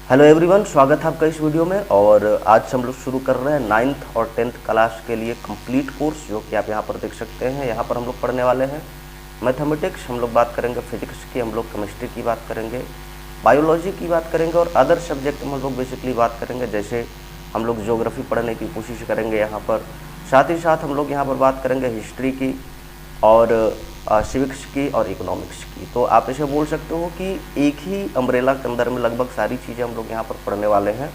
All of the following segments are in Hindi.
हेलो एवरीवन, स्वागत है आपका इस वीडियो में। और आज हम लोग शुरू कर रहे हैं 9th और 10th क्लास के लिए कंप्लीट कोर्स, जो कि आप यहाँ पर देख सकते हैं। यहाँ पर हम लोग पढ़ने वाले हैं मैथमेटिक्स, हम लोग बात करेंगे फिजिक्स की, हम लोग केमिस्ट्री की बात करेंगे, बायोलॉजी की बात करेंगे और अदर सब्जेक्ट में हम लोग बेसिकली बात करेंगे। जैसे हम लोग ज्योग्राफी पढ़ने की कोशिश करेंगे यहाँ पर, साथ ही साथ हम लोग यहाँ पर बात करेंगे हिस्ट्री की और सिविक्स की और इकोनॉमिक्स की। तो आप इसे बोल सकते हो कि एक ही अम्ब्रेला के अंदर में लगभग सारी चीज़ें हम लोग यहाँ पर पढ़ने वाले हैं।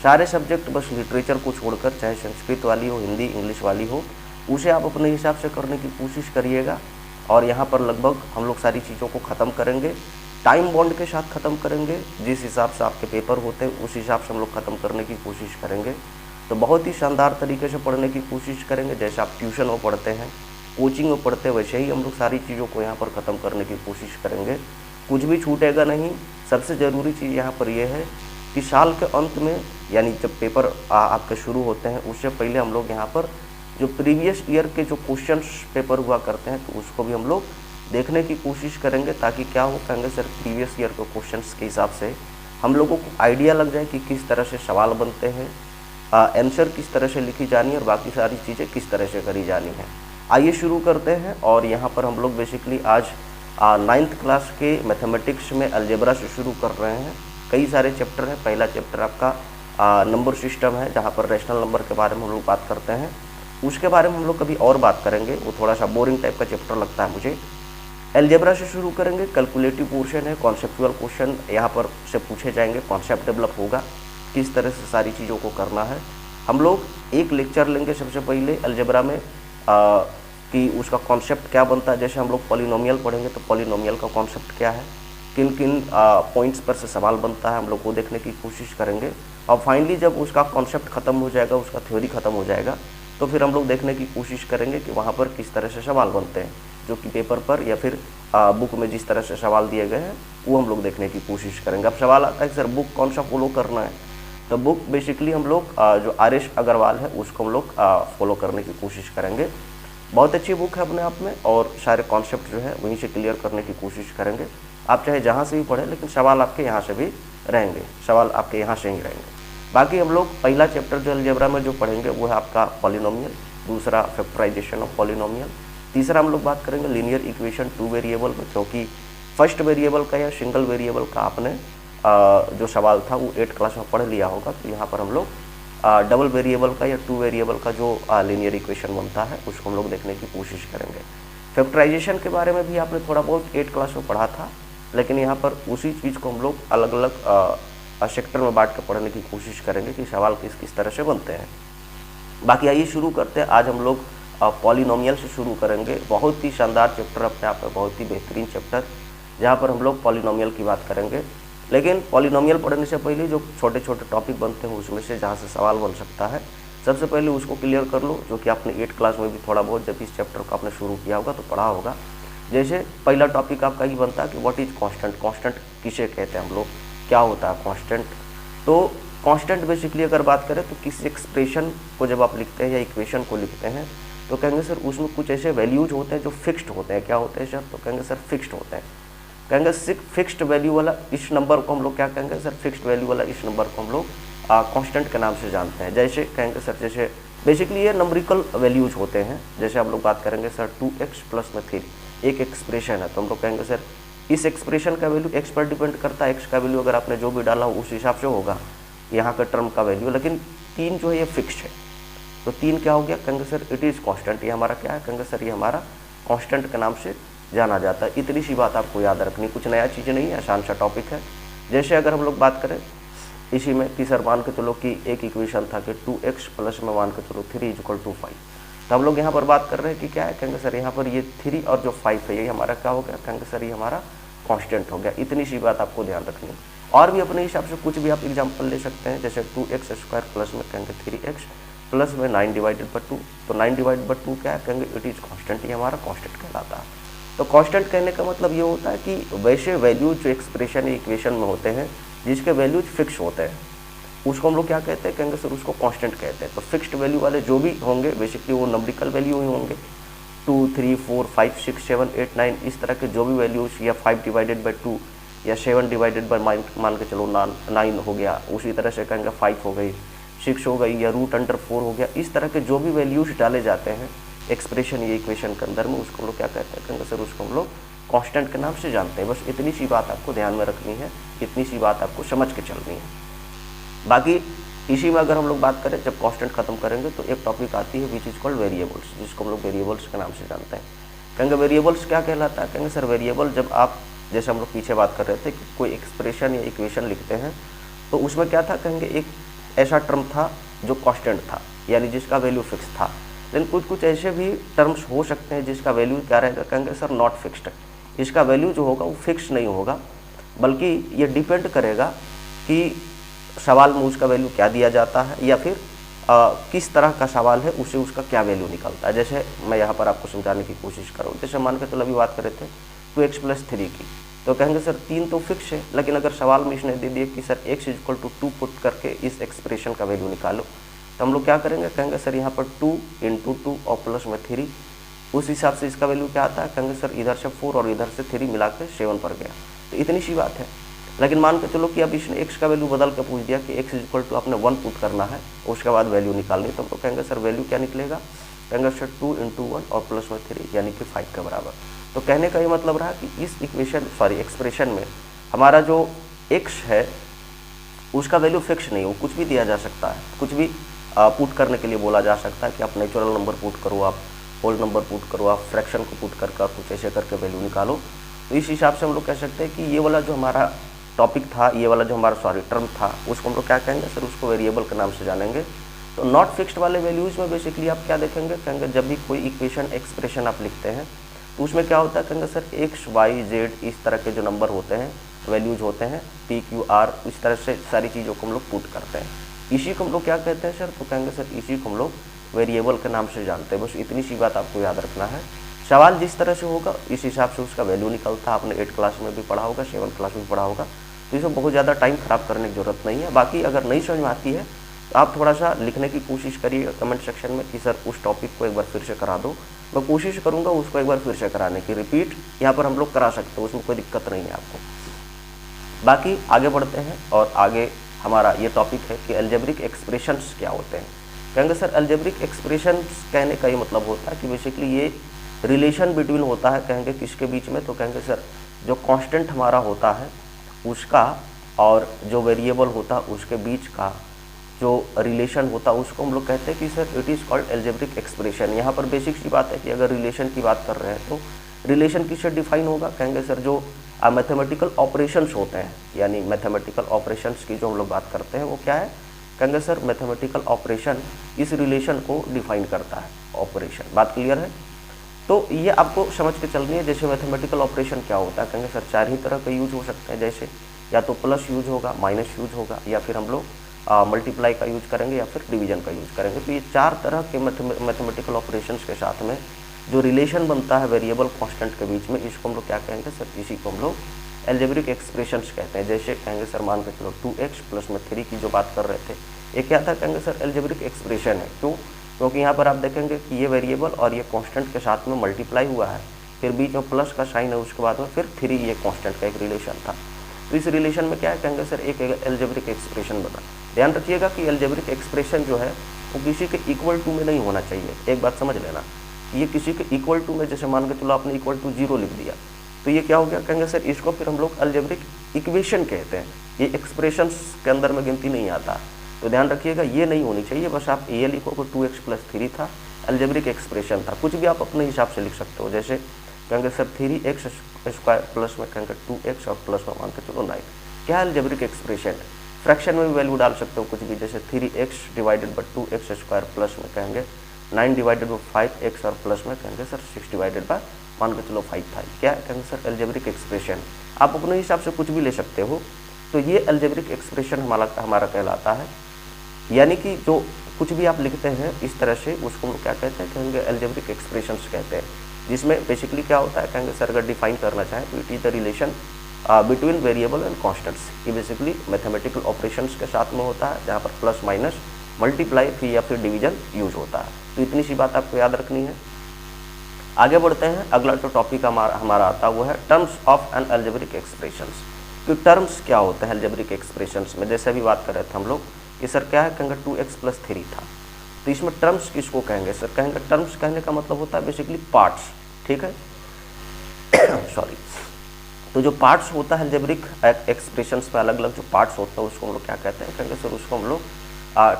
सारे सब्जेक्ट, बस लिटरेचर को छोड़कर, चाहे संस्कृत वाली हो, हिंदी इंग्लिश वाली हो, उसे आप अपने हिसाब से करने की कोशिश करिएगा। और यहाँ पर लगभग हम लोग सारी चीज़ों को ख़त्म करेंगे, टाइम बॉन्ड के साथ ख़त्म करेंगे। जिस हिसाब से आपके पेपर होते हैं उस हिसाब से हम लोग ख़त्म करने की कोशिश करेंगे। तो बहुत ही शानदार तरीके से पढ़ने की कोशिश करेंगे। जैसे आप ट्यूशन में पढ़ते हैं, कोचिंग में पढ़ते हैं, वैसे ही हम लोग सारी चीज़ों को यहाँ पर ख़त्म करने की कोशिश करेंगे। कुछ भी छूटेगा नहीं। सबसे ज़रूरी चीज़ यहाँ पर यह है कि साल के अंत में, यानी जब पेपर आपके शुरू होते हैं, उससे पहले हम लोग यहाँ पर जो प्रीवियस ईयर के जो क्वेश्चन पेपर हुआ करते हैं, तो उसको भी हम लोग देखने की कोशिश करेंगे। ताकि क्या हो, कहेंगे सर प्रीवियस ईयर के क्वेश्चन के हिसाब से हम लोगों को आइडिया लग जाए कि किस तरह से सवाल बनते हैं, आंसर किस तरह से लिखी जानी है और बाकी सारी चीज़ें किस तरह से करी जानी है। आइए शुरू करते हैं। और यहाँ पर हम लोग बेसिकली आज 9th क्लास के मैथमेटिक्स में अलजेब्रा से शुरू कर रहे हैं। कई सारे चैप्टर हैं। पहला चैप्टर आपका नंबर सिस्टम है, जहाँ पर रैशनल नंबर के बारे में हम लोग बात करते हैं। उसके बारे में हम लोग कभी और बात करेंगे, वो थोड़ा सा बोरिंग टाइप का चैप्टर लगता है मुझे। अलजेब्रा से शुरू करेंगे। कैलकुलेटिव पोर्शन है, कॉन्सेप्चुअल क्वेश्चन यहाँ पर से पूछे जाएंगे, कॉन्सेप्ट डेवलप होगा, किस तरह से सारी चीज़ों को करना है। हम लोग एक लेक्चर लेंगे सबसे पहले अलजेब्रा में कि उसका कॉन्सेप्ट क्या बनता है। जैसे हम लोग पॉलिनोमियल पढ़ेंगे तो पॉलिनोमियल का कॉन्सेप्ट क्या है, किन किन पॉइंट्स पर से सवाल बनता है, हम लोग वो देखने की कोशिश करेंगे। और फाइनली जब उसका कॉन्सेप्ट ख़त्म हो जाएगा, उसका थ्योरी ख़त्म हो जाएगा, तो फिर हम लोग देखने की कोशिश करेंगे कि वहाँ पर किस तरह से सवाल बनते हैं, जो कि पेपर पर या फिर बुक में जिस तरह से सवाल दिए गए हैं वो हम लोग देखने की कोशिश करेंगे। अब सवाल आता है कि सर बुक कौन सा फॉलो करना है, तो बुक बेसिकली हम लोग जो आर.एस. अग्रवाल है उसको हम लोग फॉलो करने की कोशिश करेंगे। बहुत अच्छी बुक है अपने आप में, और सारे कॉन्सेप्ट जो है वहीं से क्लियर करने की कोशिश करेंगे। आप चाहे जहाँ से भी पढ़ें, लेकिन सवाल आपके यहाँ से भी रहेंगे, सवाल आपके यहाँ से ही रहेंगे। बाकी हम लोग पहला चैप्टर जो अलजेब्रा में जो पढ़ेंगे वो है आपका पॉलिनोमियल, दूसरा फैक्टराइजेशन ऑफ पॉलिनोमियल, तीसरा हम लोग बात करेंगे लीनियर इक्वेशन 2 वेरिएबल में, क्योंकि फर्स्ट वेरिएबल का या सिंगल वेरिएबल का आपने जो सवाल था वो 8th क्लास में पढ़ लिया होगा। तो यहाँ पर हम लोग डबल वेरिएबल का या 2 वेरिएबल का जो लीनियर इक्वेशन बनता है उसको हम लोग देखने की कोशिश करेंगे। फैक्टराइजेशन के बारे में भी आपने थोड़ा बहुत 8th क्लास में पढ़ा था, लेकिन यहाँ पर उसी चीज़ को हम लोग अलग अलग सेक्टर में बांट कर पढ़ने की कोशिश करेंगे कि सवाल किस किस तरह से बनते हैं। बाकी आइए शुरू करते हैं। आज हम लोग पॉलिनोमियल से शुरू करेंगे। बहुत ही शानदार चैप्टर अपने आप में, बहुत ही बेहतरीन चैप्टर, जहाँ पर हम लोग पॉलिनोमियल की बात करेंगे। लेकिन पॉलिनोमियल पढ़ने से पहले जो छोटे छोटे टॉपिक बनते हैं उसमें से जहाँ से सवाल बन सकता है, सबसे पहले उसको क्लियर कर लो, जो कि आपने 8th क्लास में भी थोड़ा बहुत जब इस चैप्टर को आपने शुरू किया होगा तो पढ़ा होगा। जैसे पहला टॉपिक आपका ही बनता है कि व्हाट इज कांस्टेंट। कांस्टेंट किसे कहते हैं हम लोग, क्या होता है कांस्टेंट। तो कांस्टेंट बेसिकली अगर बात करें तो किसी एक्सप्रेशन को जब आप लिखते हैं या इक्वेशन को लिखते हैं तो कहेंगे सर उसमें कुछ ऐसे वैल्यूज होते हैं जो फिक्स्ड होते हैं। क्या होते हैं सर, तो कहेंगे सर फिक्स्ड होते हैं। कहेंगे फिक्स्ड वैल्यू वाला इस नंबर को हम लोग क्या कहेंगे सर, फिक्स्ड वैल्यू वाला इस नंबर को हम लोग कांस्टेंट के नाम से जानते हैं। जैसे कहेंगे सर, जैसे बेसिकली ये नंबरिकल वैल्यूज होते हैं। जैसे हम लोग बात करेंगे सर 2x प्लस में 3 एक एक्सप्रेशन है, तो हम लोग कहेंगे सर इस एक्सप्रेशन का वैल्यू x पर डिपेंड करता है। x का वैल्यू अगर आपने जो भी डाला हो उस हिसाब से होगा यहाँ का टर्म का वैल्यू, लेकिन 3 जो है ये फिक्स्ड है। तो 3 क्या हो गया, कहेंगे सर इट इज़ कांस्टेंट। ये हमारा क्या है, कहेंगे सर ये हमारा कांस्टेंट के नाम से जाना जाता है। इतनी सी बात आपको याद रखनी, कुछ नया चीज़ नहीं है, आसान सा टॉपिक है। जैसे अगर हम लोग बात करें इसी में कि सर मान के चलो कि एक इक्वेशन था कि 2x प्लस में मान के चलो 3 = 5, तो हम लोग यहाँ पर बात कर रहे हैं कि क्या है, कहेंगे सर यहाँ पर ये 3 और जो 5 है ये हमारा क्या हो गया, कहेंगे सर ये हमारा कांस्टेंट हो गया। इतनी सी बात आपको ध्यान रखनी। और भी अपने हिसाब से कुछ भी आप एग्जाम्पल ले सकते हैं। जैसे 2x² प्लस में कहेंगे 3x प्लस में 9/2, तो 9/2 क्या है, कहेंगे इट इज़ कांस्टेंट। ये हमारा कांस्टेंट कहलाता है। तो कांस्टेंट कहने का मतलब ये होता है कि वैसे वैल्यूज जो एक्सप्रेशन या इक्वेशन में होते हैं जिसके वैल्यूज फिक्स होते हैं उसको हम लोग क्या कहते हैं, कहेंगे सर उसको कांस्टेंट कहते हैं। तो फिक्स्ड वैल्यू वाले जो भी होंगे बेसिकली वो नंबरिकल वैल्यू ही होंगे। 2, 3, 4, 5, 6, 7, 8, 9 इस तरह के जो भी वैल्यूज, या 5/2 या 7 डिवाइडेड बाई मान के चलो 9 हो गया, उसी तरह से कहेंगे 5 हो गई, 6 हो गई, या √4 हो गया। इस तरह के जो भी वैल्यूज डाले जाते हैं एक्सप्रेशन या इक्वेशन के अंदर में, उसको हम लोग क्या कहते हैं, कहेंगे सर उसको हम लोग कांस्टेंट के नाम से जानते हैं। बस इतनी सी बात आपको ध्यान में रखनी है, इतनी सी बात आपको समझ के चलनी है। बाकी इसी में अगर हम लोग बात करें, जब कांस्टेंट खत्म करेंगे तो एक टॉपिक आती है विच इज कॉल्ड वेरिएबल्स, जिसको हम लोग वेरिएबल्स के नाम से जानते हैं। कहेंगे वेरिएबल्स क्या कहलाता है, कहेंगे सर वेरिएबल जब आप, जैसे हम लोग पीछे बात कर रहे थे कि कोई एक्सप्रेशन या इक्वेशन लिखते हैं तो उसमें क्या था, कहेंगे एक ऐसा टर्म था जो कांस्टेंट था, यानी जिसका वैल्यू फिक्स था। लेकिन कुछ ऐसे भी टर्म्स हो सकते हैं जिसका वैल्यू क्या रहेगा, कहेंगे सर नॉट फिक्स्ड, इसका वैल्यू जो होगा वो फिक्स नहीं होगा, बल्कि ये डिपेंड करेगा कि सवाल में उसका वैल्यू क्या दिया जाता है, या फिर किस तरह का सवाल है उससे उसका क्या वैल्यू निकलता है। जैसे मैं यहाँ पर आपको समझाने की कोशिश करूँ, जैसे मान के चलो अभी बात कर रहे थे 2x + 3 की, तो कहेंगे सर 3 तो फिक्स है, लेकिन अगर सवाल में इसने दे दिया कि सर x = 2 पुट करके इस एक्सप्रेशन का वैल्यू निकालो, तो हम लोग क्या करेंगे, कहेंगे सर यहाँ पर 2 × 2 और प्लस में 3, उस हिसाब से इसका वैल्यू क्या आता है, कहेंगे सर इधर से 4 और इधर से 3 मिला के 7 पर गया। तो इतनी सी बात है। लेकिन मान के चलो कि अब इसने x का वैल्यू बदल के पूछ दिया कि x = आपने 1 पुट करना है, उसके बाद वैल्यू निकालनी, तो हम लोग कहेंगे सर वैल्यू क्या निकलेगा, कहेंगे सर 2 × 1 और प्लस में 3 यानी कि 5 के बराबर। तो कहने का ये मतलब रहा कि इस एक्सप्रेशन में हमारा जो x है उसका वैल्यू फिक्स नहीं हो, कुछ भी दिया जा सकता है, कुछ भी पुट करने के लिए बोला जा सकता है कि आप नेचुरल नंबर पुट करो, आप होल नंबर पुट करो, आप फ्रैक्शन को पुट करके आप कुछ ऐसे करके वैल्यू निकालो। तो इस हिसाब से हम लोग कह सकते हैं कि ये वाला जो हमारा टॉपिक था, ये वाला जो हमारा टर्म था, उसको हम लोग क्या कहेंगे सर, उसको वेरिएबल के नाम से जानेंगे। तो नॉट फिक्स्ड वाले वैल्यूज़ में बेसिकली आप क्या देखेंगे, कहेंगे जब भी कोई इक्वेशन एक्सप्रेशन आप लिखते हैं तो उसमें क्या होता है, कहेंगे सर x, y, z इस तरह के जो नंबर होते हैं, वैल्यूज होते हैं, p, q, r, इस तरह से सारी चीज़ों को हम लोग पुट करते हैं। इसी को हम लोग क्या कहते हैं सर, तो कहेंगे सर इसी को हम लोग वेरिएबल के नाम से जानते हैं। बस इतनी सी बात आपको याद रखना है। सवाल जिस तरह से होगा इस हिसाब से उसका वैल्यू निकलता है। आपने 8 क्लास में भी पढ़ा होगा, 7 क्लास में भी पढ़ा होगा, तो इसमें बहुत ज़्यादा टाइम ख़राब करने की ज़रूरत नहीं है। बाकी अगर नहीं समझ में आती है तो आप थोड़ा सा लिखने की कोशिश करिए कमेंट सेक्शन में कि सर उस टॉपिक को एक बार फिर से करा दो। मैं कोशिश करूँगा उसको एक बार फिर से कराने की, रिपीट यहाँ पर हम लोग करा सकते हैं, उसमें कोई दिक्कत नहीं है आपको। बाकी आगे बढ़ते हैं और आगे हमारा ये टॉपिक है कि अलजेब्रिक एक्सप्रेशंस क्या होते हैं। कहेंगे सर अलजेब्रिक एक्सप्रेशंस कहने का ये मतलब होता है कि बेसिकली ये रिलेशन बिटवीन होता है, कहेंगे किसके बीच में, तो कहेंगे सर जो कांस्टेंट हमारा होता है उसका और जो वेरिएबल होता है उसके बीच का जो रिलेशन होता है उसको हम लोग कहते हैं कि sir it is called algebraic expression. यहाँ पर बेसिक सी बात है कि अगर रिलेशन की बात कर रहे हैं तो रिलेशन किससे डिफाइन होगा, कहेंगे सर जो मैथमेटिकल ऑपरेशंस होते हैं, यानी मैथमेटिकल ऑपरेशंस की जो हम लोग बात करते हैं वो क्या है, कहेंगे सर मैथमेटिकल ऑपरेशन इस रिलेशन को डिफाइन करता है, ऑपरेशन। बात क्लियर है? तो ये आपको समझ के चलनी है। जैसे मैथमेटिकल ऑपरेशन क्या होता है, कहेंगे सर 4 ही तरह का यूज हो सकते हैं, जैसे या तो प्लस यूज होगा, माइनस यूज होगा, या फिर हम लोग मल्टीप्लाई का यूज करेंगे या फिर डिवीजन का यूज करेंगे। तो ये 4 तरह के मैथमेटिकल ऑपरेशंस के साथ में जो रिलेशन बनता है वेरिएबल कांस्टेंट के बीच में, इसको हम लोग क्या कहेंगे सर, इसी को हम लोग अलजेब्रिक एक्सप्रेशंस कहते हैं। जैसे कहेंगे सर मान के चलो 2x + 3 की जो बात कर रहे थे, ये क्या था, कहेंगे सर अलजेब्रिक एक्सप्रेशन है। क्यों? क्योंकि यहाँ पर आप देखेंगे कि ये वेरिएबल और ये कांस्टेंट के साथ में मल्टीप्लाई हुआ है, फिर बीच में प्लस का साइन है, उसके बाद में फिर 3 ये कांस्टेंट का एक रिलेशन था। तो इस रिलेशन में क्या है, कहेंगे सर एक अलजेब्रिक एक्सप्रेशन बना। ध्यान रखिएगा कि अलजेब्रिक एक्सप्रेशन जो है वो किसी के इक्वल टू में नहीं होना चाहिए। एक बात समझ लेना, ये किसी के इक्वल टू में, जैसे मान के चलो आपने =0 लिख दिया तो ये क्या हो गया, कहेंगे सर इसको फिर हम लोग अलजेब्रिक इक्वेशन कहते हैं। ये एक्सप्रेशंस के अंदर में गिनती नहीं आता, तो ध्यान रखिएगा ये नहीं होनी चाहिए। बस आप ये लिखो कि 2x + 3 था, अलजेब्रिक एक्सप्रेशन था। कुछ भी आप अपने हिसाब से लिख सकते हो, जैसे कहेंगे सर 3x² प्लस में कहेंगे 2x और प्लस में मान के चलो 9, क्या अलजेब्रिक एक्सप्रेशन है। फ्रैक्शन में भी वैल्यू डाल सकते हो कुछ भी, जैसे 3x / 2x² प्लस में कहेंगे 9 / 5x और प्लस में कहेंगे सर 6 मान के चलो 5 था। क्या कहेंगे सर अलजेब्रिक एक्सप्रेशन। आप अपने हिसाब से कुछ भी ले सकते हो। तो ये अलजेब्रिक एक्सप्रेशन हमारा कहलाता है, यानी कि जो कुछ भी आप लिखते हैं इस तरह से उसको हम क्या कहते हैं, कहेंगे अलजेब्रिक एक्सप्रेशंस कहते हैं। जिसमें बेसिकली क्या होता है, कहेंगे सर अगर डिफाइन करना चाहें तो it is the relation between variable and constants. ये बेसिकली मैथमेटिकल ऑपरेशंस के साथ में होता है, जहाँ पर प्लस माइनस मल्टीप्लाई फिर या फिर डिवीजन यूज होता है। तो इतनी सी बात आपको याद रखनी है। आगे बढ़ते हैं। अगला जो टॉपिक हमारा आता है वो है terms of N algebraic expressions. कि टर्म्स क्या होता है अलजेब्रिक एक्सप्रेशंस में। जैसे अभी बात कर रहे थे हम लोग कि सर क्या है, कहेंगे 2x+3 था, तो इसमें टर्म्स किसको कहेंगे सर, कहेंगे टर्म्स कहने का मतलब होता है बेसिकली पार्ट्स, ठीक है सॉरी। तो जो पार्ट्स होता है अलजेब्रिक एक्सप्रेशंस में अलग अलग जो पार्ट्स होता है उसको हम लोग क्या कहते हैं, कहेंगे सर उसको हम लोग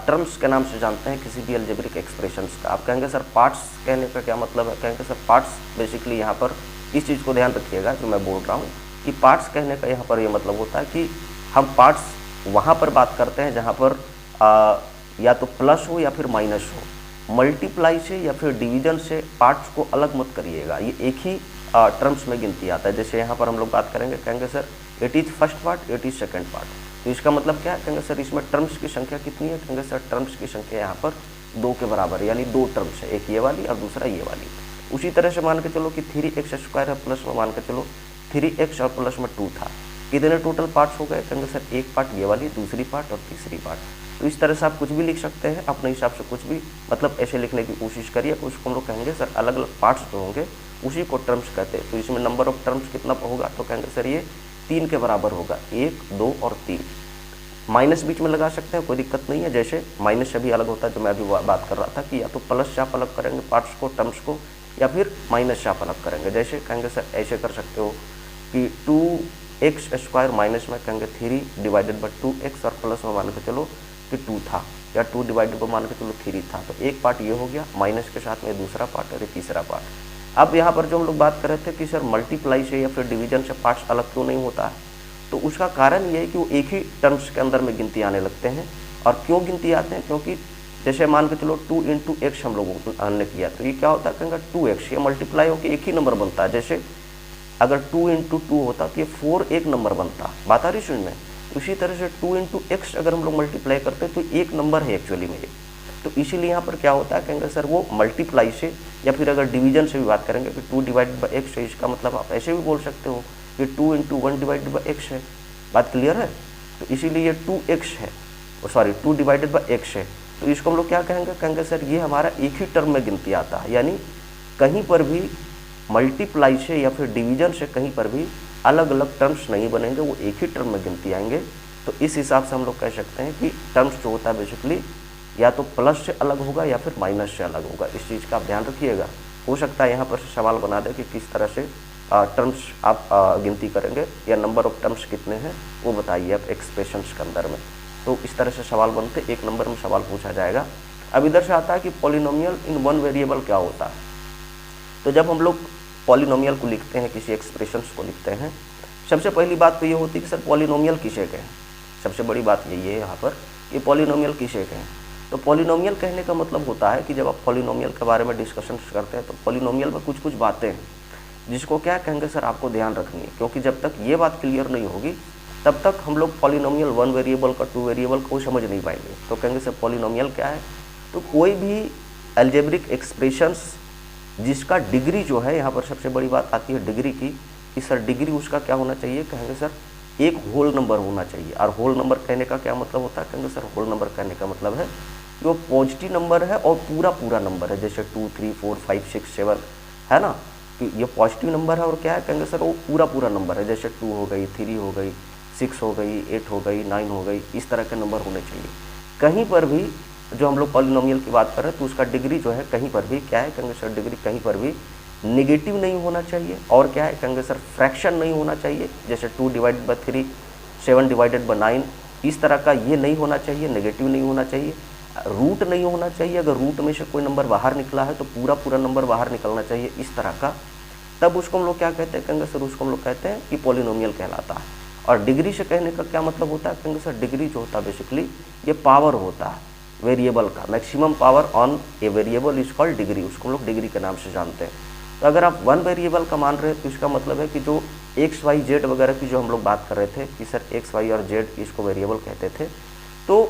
टर्म्स के नाम से जानते हैं किसी भी अलजेब्रिक एक्सप्रेशंस का। आप कहेंगे सर पार्ट्स कहने का क्या मतलब है, कहेंगे सर पार्ट्स बेसिकली यहाँ पर इस चीज़ को ध्यान रखिएगा जो मैं बोल रहा हूँ कि पार्ट्स कहने का यहाँ पर ये मतलब होता है कि हम पार्ट्स वहाँ पर बात करते हैं जहाँ पर या तो प्लस हो या फिर माइनस हो, मल्टीप्लाई से या फिर डिवीजन से पार्ट्स को अलग मत करिएगा, ये एक ही टर्म्स में गिनती आता है। जैसे यहाँ पर हम लोग बात करेंगे, कहेंगे sir it is first part, it is second part, तो इसका मतलब क्या है, कहेंगे सर इसमें टर्म्स की संख्या कितनी है, कहेंगे सर टर्म्स की संख्या यहाँ पर 2 के बराबर है, यानी 2 टर्म्स है, एक ये वाली और दूसरा ये वाली। उसी तरह से मान के चलो कि 3x² है, प्लस में मान के चलो 3x और प्लस में 2 था, कितने टोटल पार्ट्स हो गए, कहेंगे सर एक पार्ट ये वाली, दूसरी पार्ट और तीसरी पार्ट। तो इस तरह से आप कुछ भी लिख सकते हैं अपने हिसाब से, कुछ भी मतलब ऐसे लिखने की कोशिश करिए, उसको हम लोग कहेंगे सर अलग अलग पार्ट्स जो होंगे उसी को टर्म्स कहते हैं। तो इसमें नंबर ऑफ टर्म्स कितना होगा, तो कहेंगे सर ये 3 के बराबर होगा, 1, 2 और 3। माइनस बीच में लगा सकते हैं, कोई दिक्कत नहीं है, जैसे माइनस से भी अलग होता है जो मैं अभी बात कर रहा था कि या तो प्लस से आप अलग करेंगे पार्ट्स को, टर्म्स को, या फिर माइनस से आप अलग करेंगे। जैसे कहेंगे सर ऐसे कर सकते हो कि 2x² माइनस में कहेंगे 3 डिवाइडेड बाई 2x और प्लस में मान के चलो कि 2 था, या 2 डिवाइडेड बाई मान के चलो 3 था, तो एक पार्ट ये हो गया, माइनस के साथ में दूसरा पार्ट और तीसरा पार्ट। अब यहाँ पर जो हम लोग बात कर रहे थे कि सर मल्टीप्लाई से या फिर डिवीजन से पार्ट्स अलग क्यों नहीं होता है, तो उसका कारण ये है कि वो एक ही टर्म्स के अंदर में गिनती आने लगते हैं। और क्यों गिनती आते हैं, क्योंकि जैसे मान के चलो 2 × x हम लोगों ने किया, तो ये क्या होता है, कहेंगे 2x, ये मल्टीप्लाई होकर एक ही नंबर बनता है। जैसे अगर 2 × 2 होता तो ये 4 एक नंबर बनता, बात आ रही समझ में। उसी तरह से 2 × x अगर हम लोग मल्टीप्लाई करते हैं तो एक नंबर है एक्चुअली में ये। तो इसीलिए यहाँ पर क्या होता है, कहेंगे सर वो मल्टीप्लाई से या फिर अगर डिवीजन से भी बात करेंगे कि 2 डिवाइडेड बाई x है, इसका मतलब आप ऐसे भी बोल सकते हो कि 2 × 1 डिवाइडेड बाई x है। बात क्लियर है। तो इसीलिए ये 2x है, सॉरी 2 डिवाइडेड बाई x है, तो इसको हम लोग क्या कहेंगे, कहेंगे सर ये हमारा एक ही टर्म में गिनती आता है, यानी कहीं पर भी मल्टीप्लाई से या फिर डिवीजन से कहीं पर भी अलग अलग टर्म्स नहीं बनेंगे, वो एक ही टर्म में गिनती आएंगे। तो इस हिसाब से हम लोग कह सकते हैं कि टर्म्स जो होता है बेसिकली या तो प्लस से अलग होगा या फिर माइनस से अलग होगा। इस चीज़ का आप ध्यान रखिएगा। हो सकता है यहाँ पर सवाल बना दे कि किस तरह से टर्म्स आप गिनती करेंगे या नंबर ऑफ टर्म्स कितने हैं वो बताइए आप एक्सप्रेशंस के अंदर में। तो इस तरह से सवाल बनते, एक नंबर में सवाल पूछा जाएगा। अब इधर से आता है कि पॉलिनोमियल इन वन वेरिएबल क्या होता है। तो जब हम लोग पॉलिनोमियल को लिखते हैं, किसी एक्सप्रेशंस को लिखते हैं, सबसे पहली बात तो ये होती है कि सर पॉलिनोमियल किसे कहें। सबसे बड़ी बात यही है यहाँ पर कि पॉलिनोमियल किसे कहें। तो पॉलिनोमियल कहने का मतलब होता है कि जब आप पॉलिनोमियल के बारे में डिस्कशन करते हैं तो पॉलिनोमियल में कुछ कुछ बातें हैं जिसको क्या कहेंगे सर आपको ध्यान रखनी है, क्योंकि जब तक ये बात क्लियर नहीं होगी तब तक हम लोग पॉलिनोमियल 1 वेरिएबल का 2 वेरिएबल को समझ नहीं पाएंगे। तो कहेंगे सर पॉलिनोमियल क्या है, तो कोई भी अलजेब्रिक एक्सप्रेशंस जिसका डिग्री जो है, यहाँ पर सबसे बड़ी बात आती है डिग्री की, कि सर डिग्री उसका क्या होना चाहिए, कहेंगे सर एक होल नंबर होना चाहिए। और होल नंबर कहने का क्या मतलब होता है, कहेंगे सर होल नंबर कहने का मतलब है कि वो पॉजिटिव नंबर है और पूरा पूरा नंबर है। जैसे 2, 3, 4, 5, 6, 7 है ना, कि ये पॉजिटिव नंबर है और क्या है, कहेंगे सर वो पूरा पूरा नंबर है। जैसे 2 हो गई, 3 हो गई, 6 हो गई, 8 हो गई, 9 हो गई, इस तरह के नंबर होने चाहिए। कहीं पर भी जो हम लोग पॉलिनोमियल की बात कर रहे हैं तो उसका डिग्री जो है कहीं पर भी क्या है, कहेंगे सर डिग्री कहीं पर भी नेगेटिव नहीं होना चाहिए। और क्या है, कहेंगे सर फ्रैक्शन नहीं होना चाहिए। जैसे 2 डिवाइडेड बाई 3, 7 डिवाइडेड बाई 9, इस तरह का ये नहीं होना चाहिए, नेगेटिव नहीं होना चाहिए। रूट नहीं होना चाहिए, अगर रूट में से कोई नंबर बाहर निकला है तो पूरा पूरा नंबर बाहर निकलना चाहिए, इस तरह का। तब उसको हम लोग क्या कहते हैं, कहेंगे सर उसको हम लोग कहते हैं कि पॉलिनोमियल कहलाता है। और डिग्री से कहने का क्या मतलब होता है, कहेंगे सर डिग्री जो होता है बेसिकली ये पावर होता है वेरिएबल का, maximum power on a variable is called degree, उसको हम लोग डिग्री के नाम से जानते हैं। तो अगर आप 1 वेरिएबल का मान रहे हैं तो इसका मतलब है कि जो एक्स वाई जेड वगैरह की जो हम लोग बात कर रहे थे कि सर एक्स वाई और जेड इसको वेरिएबल कहते थे, तो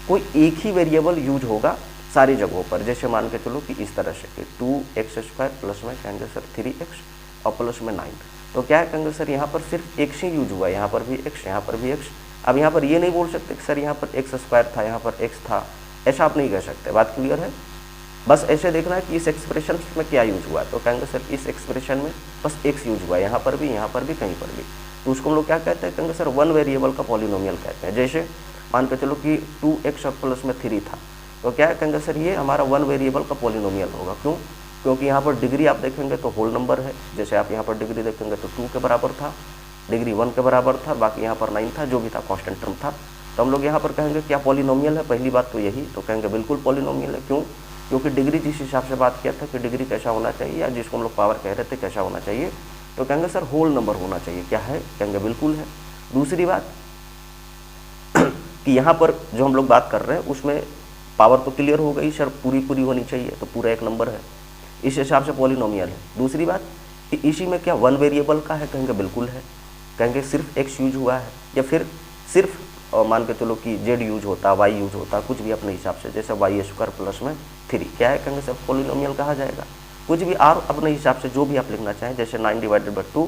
कोई एक ही वेरिएबल यूज होगा सारी जगहों पर। जैसे मान के चलो कि इस तरह से कि 2x² प्लस में कहेंगे सर 3x और प्लस में 9, तो क्या है कहेंगे सर यहाँ पर सिर्फ x ही यूज हुआ है, यहाँ पर भी x, यहाँ पर भी x। अब यहाँ पर ये नहीं बोल सकते कि सर यहाँ पर x² था, यहाँ पर x था, ऐसा आप नहीं कह सकते। बात क्लियर है। बस ऐसे देखना है कि इस एक्सप्रेशन में क्या यूज हुआ है। तो कहेंगे सर इस एक्सप्रेशन में बस x यूज हुआ है, यहाँ पर भी कहीं पर भी। तो उसको हम लोग क्या कहते हैं, कहेंगे सर वन वेरिएबल का पॉलिनोमियल कहते हैं। जैसे मान के चलो कि 2x और प्लस में 3 था, तो क्या है, कहेंगे सर ये हमारा वन वेरिएबल का पॉलिनोमियल होगा। क्यों? क्योंकि यहाँ पर डिग्री आप देखेंगे तो होल नंबर है। जैसे आप यहाँ पर डिग्री देखेंगे तो 2 के बराबर था, डिग्री 1 के बराबर था, बाकी यहाँ पर 9 था, जो भी था कांस्टेंट टर्म था। तो हम लोग यहाँ पर कहेंगे क्या पॉलिनोमियल है, पहली बात तो यही। तो कहेंगे बिल्कुल पॉलिनोमियल है। क्यों? क्योंकि डिग्री जिस हिसाब से बात किया था कि डिग्री कैसा होना चाहिए, या जिसको हम लोग पावर कह रहे थे कैसा होना चाहिए, तो कहेंगे सर होल नंबर होना चाहिए। क्या है? कहेंगे बिल्कुल है। दूसरी बात कि यहाँ पर जो हम लोग बात कर रहे हैं उसमें पावर तो क्लियर हो गई सर, पूरी होनी चाहिए, तो पूरा एक नंबर है, इस हिसाब से पॉलिनोमियल है। दूसरी बात कि इसी में क्या वन वेरिएबल का है, कहेंगे बिल्कुल है। कहेंगे सिर्फ x यूज हुआ है, या फिर सिर्फ मान के चलो कि z यूज होता, y यूज होता, कुछ भी अपने हिसाब से, जैसे y² प्लस में 3 क्या है, कहेंगे सर पॉलिनोमियल कहा जाएगा। कुछ भी और अपने हिसाब से जो भी आप लिखना चाहें, जैसे 9/2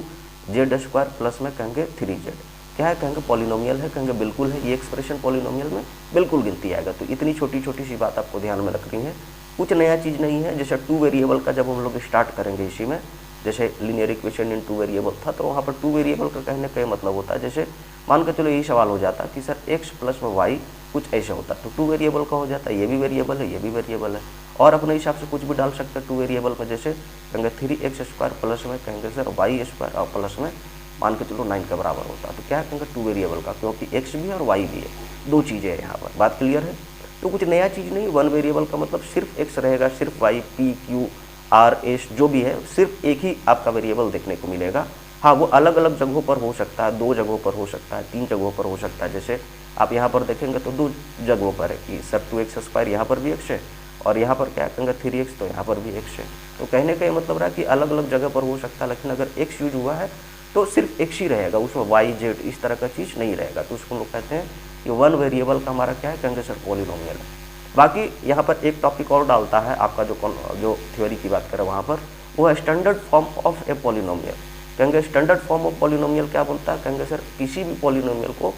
z² प्लस में कहेंगे 3z क्या है, कहेंगे पॉलिनोमियल है। कहेंगे बिल्कुल है, ये एक्सप्रेशन पॉलिनोमियल में बिल्कुल गिनती आएगा। तो इतनी छोटी सी बात आपको ध्यान में रखनी है, कुछ नया चीज़ नहीं है। जैसे 2 वेरिएबल का जब हम लोग स्टार्ट करेंगे इसी में, जैसे लीनियर इक्वेशन इन 2 वेरिएबल था, तो वहाँ पर 2 वेरिएबल का कहने का मतलब होता है, जैसे मान के चलो यही सवाल हो जाता कि सर x प्लस में y कुछ ऐसा होता, तो 2 वेरिएबल का हो जाता है, ये भी वेरिएबल है, ये भी वेरिएबल है, और अपने हिसाब से कुछ भी डाल सकते हैं 2 वेरिएबल में। जैसे कहेंगे 3x² प्लस में कहेंगे सर y² और प्लस में मान के चलो 9 के बराबर होता है। तो क्या कहेंगे 2 वेरिएबल का, क्योंकि x भी है और y भी है, दो चीज़ें हैं यहाँ पर। बात क्लियर है? तो कुछ नया चीज़ नहीं, वन वेरिएबल का मतलब सिर्फ x रहेगा, सिर्फ y, p, q, r, s जो भी है, सिर्फ एक ही आपका वेरिएबल देखने को मिलेगा। हाँ, वो अलग अलग जगहों पर हो सकता है, 2 जगहों पर हो सकता है, 3 जगहों पर हो सकता है। जैसे आप यहाँ पर देखेंगे तो 2 जगहों पर है कि सर 2x² यहाँ पर भी x है, और यहाँ पर क्या कहेंगे 3x, तो यहाँ पर भी x है। तो कहने का ये मतलब रहा कि अलग अलग जगह पर हो सकता है, लेकिन अगर x यूज हुआ है तो सिर्फ x ही रहेगा, उसमें y, z इस तरह का चीज़ नहीं रहेगा। तो उसको हम लोग कहते हैं कि वन वेरिएबल का हमारा क्या है, कहेंगे सर पॉलिनोमियल है। बाकी यहाँ पर एक टॉपिक और डालता है आपका, जो थ्योरी की बात करें वहाँ पर, वो है standard form of a polynomial. कहेंगे स्टैंडर्ड फॉर्म ऑफ पॉलिनोमियल क्या बोलता है, कहेंगे सर किसी भी पॉलिनोमियल को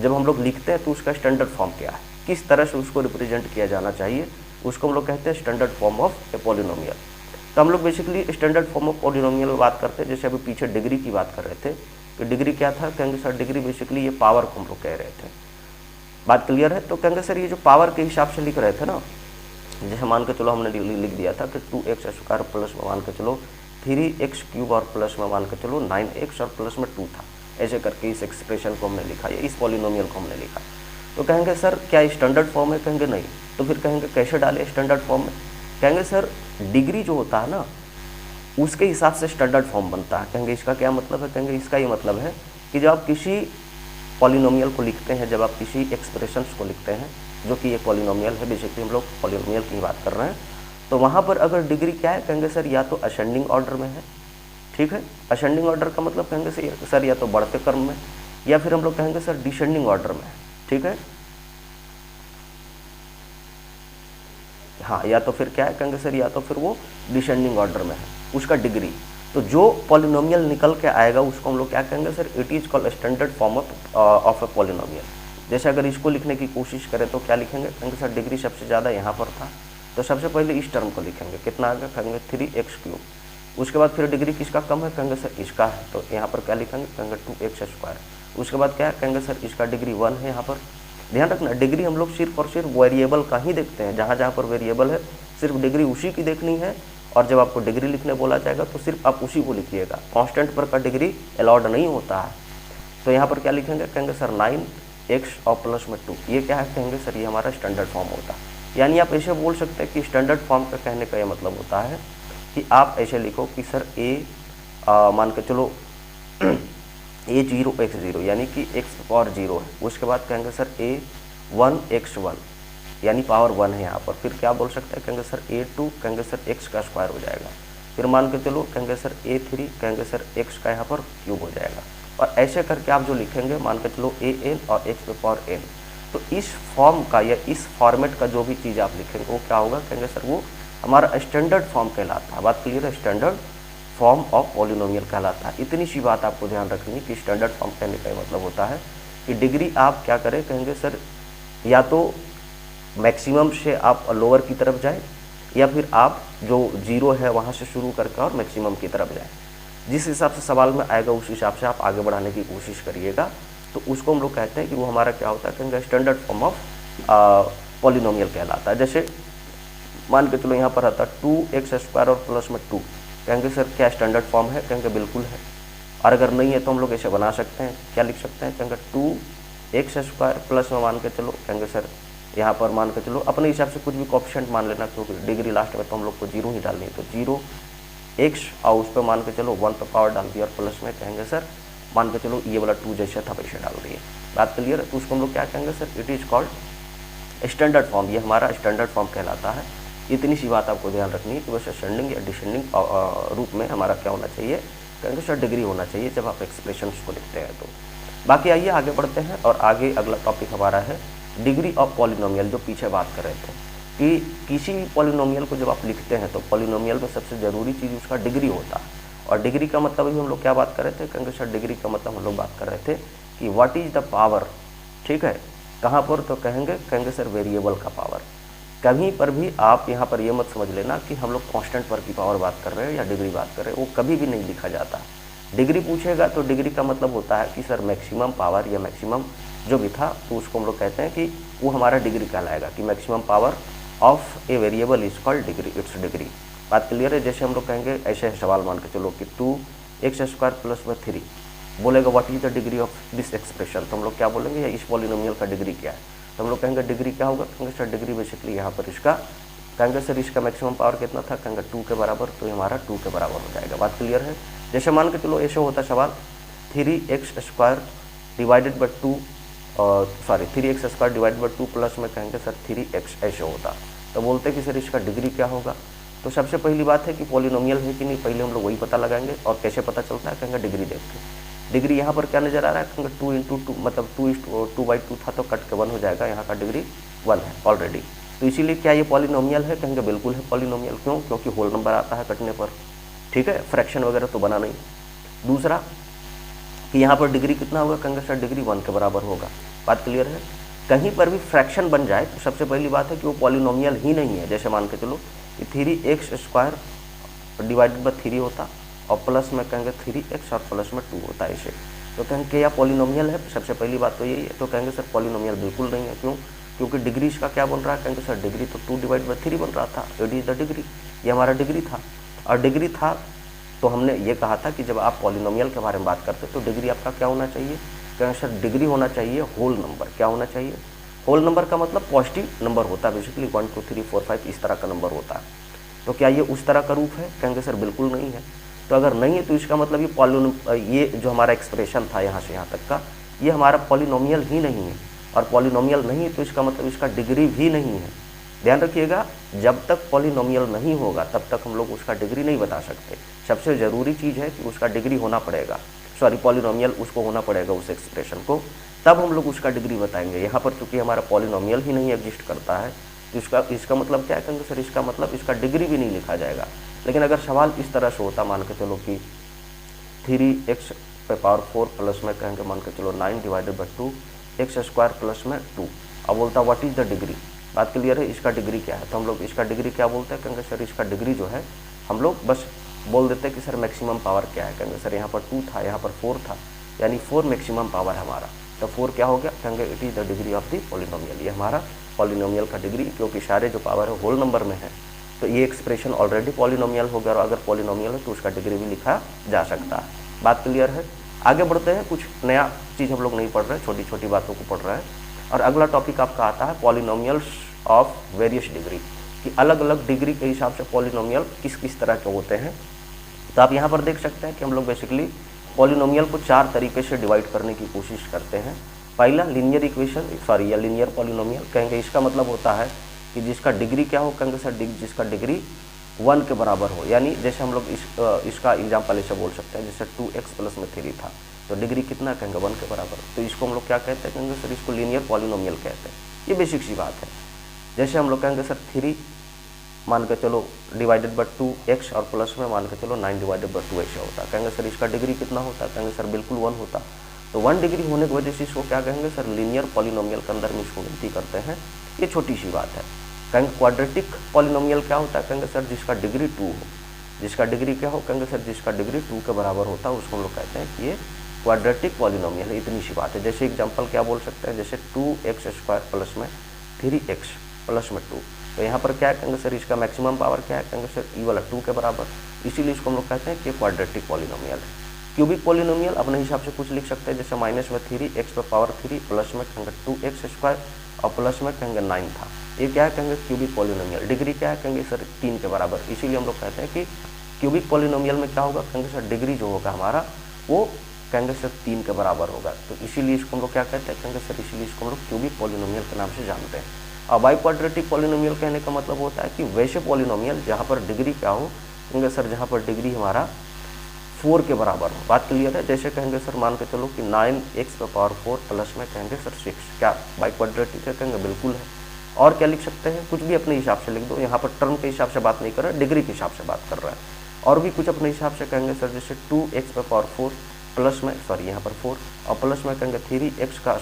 जब हम लोग लिखते हैं तो उसका स्टैंडर्ड फॉर्म क्या है, किस तरह से उसको रिप्रेजेंट किया जाना चाहिए, उसको हम लोग कहते हैं standard form of a polynomial. तो हम लोग basically standard form of polynomial में बात करते हैं। जैसे अभी पीछे डिग्री की बात कर रहे थे, तो डिग्री क्या था, कहेंगे सर डिग्री बेसिकली ये पावर को हम लोग कह रहे थे। बात क्लियर है? तो कहेंगे सर ये जो पावर के हिसाब से लिख रहे थे ना, जैसे मान के चलो हमने लिख दिया था कि 2x² प्लस में मान के चलो 3x³ और प्लस में मान के चलो 9x और प्लस में 2 था, ऐसे करके इस एक्सप्रेशन को हमने लिखा, या इस पॉलिनोमियल को हमने लिखा। तो कहेंगे सर क्या स्टैंडर्ड फॉर्म है, कहेंगे नहीं। तो फिर कहेंगे कैसे डाले स्टैंडर्ड फॉर्म में, कहेंगे सर डिग्री जो होता है ना उसके हिसाब से स्टैंडर्ड फॉर्म बनता है। कहेंगे इसका क्या मतलब है, कहेंगे इसका ये मतलब है कि जब आप किसी पॉलिनोमियल को लिखते हैं, जब आप किसी एक्सप्रेशंस को लिखते हैं, जो कि एक पॉलिनोमियल है, बेसिकली हम लोग पॉलिनोमियल की बात कर रहे हैं, तो वहाँ पर अगर डिग्री क्या है, कहेंगे सर या तो असेंडिंग ऑर्डर में है, ठीक है। असेंडिंग ऑर्डर का मतलब कहेंगे सर या तो बढ़ते क्रम में, या फिर हम लोग कहेंगे सर डिसेंडिंग ऑर्डर में, ठीक है। हाँ, या तो फिर क्या है, कहेंगे सर या तो फिर वो डिसेंडिंग ऑर्डर में है उसका डिग्री। तो जो पॉलिनोमियल निकल के आएगा उसको हम लोग क्या कहेंगे sir, it is called standard form of a polynomial. जैसे अगर इसको लिखने की कोशिश करें तो क्या लिखेंगे, कहेंगे सर डिग्री सबसे ज़्यादा यहाँ पर था, तो सबसे पहले इस टर्म को लिखेंगे, कितना आ गया, कहेंगे 3x³। उसके बाद फिर डिग्री किसका कम है, कहेंगे सर इसका है, तो यहाँ पर क्या लिखेंगे, कहेंगे 2x²। उसके बाद क्या है, कहेंगे सर इसका डिग्री 1 है। यहाँ पर ध्यान रखना, डिग्री हम लोग सिर्फ और सिर्फ वेरिएबल का ही देखते हैं, जहाँ जहाँ पर वेरिएबल है सिर्फ डिग्री उसी की देखनी है। और जब आपको डिग्री लिखने बोला जाएगा तो सिर्फ आप उसी को लिखिएगा, कांस्टेंट पर का डिग्री अलाउड नहीं होता है। तो यहाँ पर क्या लिखेंगे, कहेंगे सर 9x और प्लस में 2, ये क्या है, कहेंगे सर ये हमारा स्टैंडर्ड फॉर्म होता है। यानी आप ऐसे बोल सकते हैं कि स्टैंडर्ड फॉर्म का कहने का ये मतलब होता है कि आप ऐसे लिखो कि सर मान के चलो a0 x0 यानी कि x पावर 0 है, उसके बाद कहेंगे सर a1 x1 यानी पावर 1 है यहाँ पर। फिर क्या बोल सकते हैं, कहेंगे सर a2 कहेंगे सर x का स्क्वायर हो जाएगा। फिर मान के चलो कहेंगे सर a3 कहेंगे सर x का यहाँ पर क्यूब हो जाएगा। और ऐसे करके आप जो लिखेंगे मान के चलो an और x पे पावर n, तो इस फॉर्म का या इस फॉर्मेट का जो भी चीज़ आप लिखेंगे वो क्या होगा, कहेंगे सर वो हमारा स्टैंडर्ड फॉर्म कहलाता है। बात क्लियर है, स्टैंडर्ड फॉर्म ऑफ पॉलिनोमियल कहलाता है। इतनी सी बात आपको ध्यान रखनी है कि स्टैंडर्ड फॉर्म कहने का मतलब होता है कि डिग्री आप क्या करें, कहेंगे सर या तो मैक्सिमम से आप लोअर की तरफ जाएं, या फिर आप जो 0 है वहाँ से शुरू करके और मैक्सिमम की तरफ जाएँ। जिस हिसाब से सवाल में आएगा उस हिसाब से आप आगे बढ़ाने की कोशिश करिएगा। तो उसको हम लोग कहते हैं कि वो हमारा क्या होता है, कहेंगे स्टैंडर्ड फॉर्म ऑफ पॉलिनोमियल कहलाता है। जैसे मान के चलो यहाँ पर आता है 2x² और प्लस में 2, कहेंगे सर क्या स्टैंडर्ड फॉर्म है, कहेंगे बिल्कुल है। और अगर नहीं है तो हम लोग ऐसे बना सकते हैं, क्या लिख सकते हैं, कहेंगे 2x² प्लस में मान के चलो, कहेंगे सर यहाँ पर मान के चलो अपने हिसाब से कुछ भी कोएफिशिएंट मान लेना, क्योंकि डिग्री लास्ट में तो हम लोग को 0 ही डालनी है, तो 0x और उस पर मान के चलो 1 पे पावर डाल दिया और प्लस में कहेंगे सर मान के चलो ये वाला 2 जैसे था वैसे डाल दिए। बात क्लियर है। तो उसको हम लोग क्या कहेंगे sir, it is called standard form. ये हमारा स्टैंडर्ड फॉर्म कहलाता है। इतनी सी बात आपको ध्यान रखनी है कि बस असेंडिंग या डिसेंडिंग रूप में हमारा क्या होना चाहिए, कहेंगे सर डिग्री होना चाहिए जब आप एक्सप्रेशंस को लिखते हैं। तो बाकी आइए आगे बढ़ते हैं और आगे अगला टॉपिक हमारा है डिग्री ऑफ पॉलिनोमियल, जो पीछे बात कर रहे थे कि किसी भी पॉलिनोमियल को जब आप लिखते हैं तो पॉलिनोमियल में सबसे ज़रूरी चीज़ उसका डिग्री होता है। और डिग्री का मतलब भी हम लोग क्या बात कर रहे थे, कहेंगे सर डिग्री का मतलब हम लोग बात कर रहे थे कि व्हाट इज़ द पावर, ठीक है, कहाँ पर, तो कहेंगे सर वेरिएबल का पावर। कहीं पर भी आप यहाँ पर ये मत समझ लेना कि हम लोग कांस्टेंट पर की पावर बात कर रहे हैं या डिग्री बात कर रहे हैं, वो कभी भी नहीं लिखा जाता। डिग्री पूछेगा तो डिग्री का मतलब होता है कि सर मैक्सिमम पावर या मैक्सिमम जो भी था, तो उसको हम लोग कहते हैं कि वो हमारा डिग्री कहलाएगा कि maximum power of a variable is called degree, it's degree. बात क्लियर है। जैसे हम लोग कहेंगे ऐसे सवाल मान के चलो कि 2x² प्लस में 3, बोलेगा what is the degree of this expression, तो हम लोग क्या बोलेंगे, या इस पॉलिनोमियल का डिग्री क्या है, तो हम लोग कहेंगे डिग्री क्या होगा, कहेंगे सर डिग्री बेसिकली यहाँ पर इसका, कहेंगे सर इसका मैक्सिमम पावर कितना था, कहेंगे 2 के बराबर, तो ये हमारा 2 के बराबर हो जाएगा। बात क्लियर है। जैसे मान के चलो ऐसे होता सवाल 3x² divided by 2 3x² divided by 2 plus में कहेंगे सर 3x, ऐसे होता, तो बोलते कि सर इसका डिग्री क्या होगा। तो सबसे पहली बात है कि पॉलिनोमियल है कि नहीं, पहले हम लोग वही पता लगाएंगे। और कैसे पता चलता है, कहेंगे डिग्री देख के। डिग्री यहाँ पर क्या नजर आ रहा है, कहेंगे 2 इंटू 2 मतलब 2/2 था तो कट के 1 हो जाएगा, यहाँ का डिग्री 1 है ऑलरेडी। तो इसीलिए क्या ये पॉलिनोमियल है, कहेंगे बिल्कुल है पॉलिनोमियल। क्यों, क्योंकि होल नंबर आता है कटने पर, ठीक है, फ्रैक्शन वगैरह तो बना नहीं। दूसरा कि यहाँ पर डिग्री कितना होगा, कहेंगे सर डिग्री 1 के बराबर होगा। बात क्लियर है। कहीं पर भी फ्रैक्शन बन जाए तो सबसे पहली बात है कि वो पॉलिनोमियल ही नहीं है। जैसे मान के चलो कि 3x² डिवाइडेड बाई 3 होता और प्लस में कहेंगे 3x और प्लस में 2 होता है, इसे तो कहेंगे या पॉलिनोमियल है। सबसे पहली बात तो यही है। तो कहेंगे सर पॉलिनोमियल बिल्कुल नहीं है। क्यों, क्योंकि डिग्री इसका क्या बन रहा है, कहेंगे सर डिग्री तो 2 डिवाइड बाई 3 बन रहा था, इट इज़ द डिग्री, ये हमारा डिग्री था। और डिग्री था तो हमने ये कहा था कि जब आप पॉलिनोमियल के बारे में बात करते तो डिग्री आपका क्या होना चाहिए, कहेंगे सर डिग्री होना चाहिए होल नंबर। क्या होना चाहिए, होल नंबर का मतलब पॉजिटिव नंबर होता है, बेसिकली 1 2 3 4 5 इस तरह का नंबर होता है। तो क्या ये उस तरह का रूप है, कहेंगे सर बिल्कुल नहीं है। तो अगर नहीं है तो इसका मतलब ये जो हमारा एक्सप्रेशन था यहाँ से यहाँ तक का, ये हमारा पॉलिनोमियल ही नहीं है। और पॉलिनोमियल नहीं है तो इसका मतलब इसका डिग्री भी नहीं है। ध्यान रखिएगा, जब तक पॉलिनोमियल नहीं होगा तब तक हम लोग उसका डिग्री नहीं बता सकते। सबसे ज़रूरी चीज़ है कि उसका डिग्री होना पड़ेगा, पॉलिनोमियल उसको होना पड़ेगा उस एक्सप्रेशन को, तब हम लोग उसका डिग्री बताएंगे। यहाँ पर चूंकि हमारा पॉलिनोमियल ही नहीं एग्जिस्ट करता है तो इसका मतलब क्या है, कहेंगे सर इसका मतलब इसका डिग्री भी नहीं लिखा जाएगा। लेकिन अगर सवाल इस तरह से होता, मान के चलो कि 3x पे पावर 4 प्लस में कहेंगे मान के चलो 9 डिवाइडेड बाई 2x² प्लस में 2, अब बोलता व्हाट इज़ द डिग्री। बात क्लियर है, इसका डिग्री क्या है, तो हम लोग इसका डिग्री क्या बोलते हैं, कहेंगे सर इसका डिग्री जो है हम लोग बस बोल देते हैं कि सर मैक्सिमम पावर क्या है, कहेंगे सर यहाँ पर 2 था, यहाँ पर 4 था, यानी 4 मैक्सिमम पावर है हमारा। तो 4 क्या हो गया, कहेंगे it is the degree of the polynomial, ये हमारा पॉलिनोमियल का डिग्री, क्योंकि सारे जो पावर है होल नंबर में है तो ये एक्सप्रेशन ऑलरेडी पॉलिनोमियल हो गया। और अगर पॉलिनोमियल है तो उसका डिग्री भी लिखा जा सकता है। बात क्लियर है। आगे बढ़ते हैं, कुछ नया चीज़ हम लोग नहीं पढ़ रहे, छोटी छोटी बातों को पढ़ रहे हैं। और अगला टॉपिक आपका आता है पॉलिनोमियल्स ऑफ वेरियस डिग्री, कि अलग अलग डिग्री के हिसाब से पॉलिनोमियल किस किस तरह के होते हैं। तो आप यहाँ पर देख सकते हैं कि हम लोग बेसिकली पॉलिनोमियल को 4 तरीके से डिवाइड करने की कोशिश करते हैं। पहला लीनियर इक्वेशन या लीनियर पॉलिनोमियल, कहेंगे इसका मतलब होता है कि जिसका डिग्री क्या हो, कहेंगे सर जिसका डिग्री 1 के बराबर हो। यानी जैसे हम लोग इसका एग्जाम्पल ऐसे बोल सकते हैं, जैसे 2x प्लस में 3 था तो डिग्री कितना, कहेंगे 1 के बराबर, तो इसको हम लोग क्या कहते हैं, कहेंगे सर इसको लीनियर पॉलिनोमियल कहते हैं। ये बेसिक सी बात है। जैसे हम लोग कहेंगे सर 3 मान के चलो डिवाइडेड बाई 2x और प्लस में मान के चलो 9 डिवाइडेड बाई 2 ऐसा होता, कहेंगे सर इसका डिग्री कितना होता, कहेंगे सर बिल्कुल 1 होता। तो 1 डिग्री होने की वजह से इसको क्या कहेंगे सर लीनियर पॉलिनोमियल के अंदर में इसको गिनती करते हैं। ये छोटी सी बात है। कहेंगे क्वाड्रेटिक पॉलिनोमियल क्या होता है, कहेंगे सर जिसका डिग्री 2 हो, जिसका डिग्री क्या हो, कहेंगे सर जिसका डिग्री 2 के बराबर होता है उसको हम लोग कहते हैं कि ये क्वाड्रेटिक पॉलिनोमियल है। इतनी सी बात है। जैसे एग्जांपल क्या बोल सकते हैं, जैसे 2x² प्लस में 3x प्लस में 2, तो यहाँ पर क्या है, कहेंगे सर इसका मैक्सिमम पावर क्या है, कहेंगे सर ई वाला 2 के बराबर, इसीलिए इसको हम लोग कहते हैं कि क्वाड्रेटिक पॉलिनोमियल है। क्यूबिक पॉलिनोमियल अपने हिसाब से कुछ लिख सकते हैं, जैसे माइनस में 3x पर पावर 3 प्लस में कहेंगे 2x² और प्लस में कहेंगे 9 था। ये क्या है, कहेंगे क्यूबिक पॉलिनोमियल। डिग्री क्या है, कहेंगे सर 3 के बराबर, इसीलिए हम लोग कहते हैं कि क्यूबिक पॉलिनोमियल में क्या होगा, कहेंगे सर डिग्री जो होगा हमारा वो कहेंगे सर 3 के बराबर होगा। तो इसीलिए इसको हम लोग क्या कहते हैं, कहेंगे सर इसीलिए इसको हम लोग क्यूबिक पॉलिनोमियल के नाम से जानते हैं। और बाई क्वाड्रेटिक पॉलिनोमियल कहने का मतलब होता है कि वैसे पॉलिनोमियल जहाँ पर डिग्री क्या हो, कहेंगे सर जहाँ पर डिग्री हमारा 4 के बराबर हो। बात क्लियर है। जैसे कहेंगे सर मान के चलो कि 9x पर पावर 4 प्लस में कहेंगे सर 6, क्या बाई क्वाड्रेटिक है, कहेंगे बिल्कुल है। और क्या लिख सकते हैं, कुछ भी अपने हिसाब से लिख दो, यहाँ पर टर्म के हिसाब से बात नहीं कर रहा है, डिग्री के हिसाब से बात कर रहा है। और भी कुछ अपने हिसाब से कहेंगे सर, जैसे 2x पर पावर 4 प्लस में सॉरी यहाँ पर 4 और प्लस में कहेंगे 3x का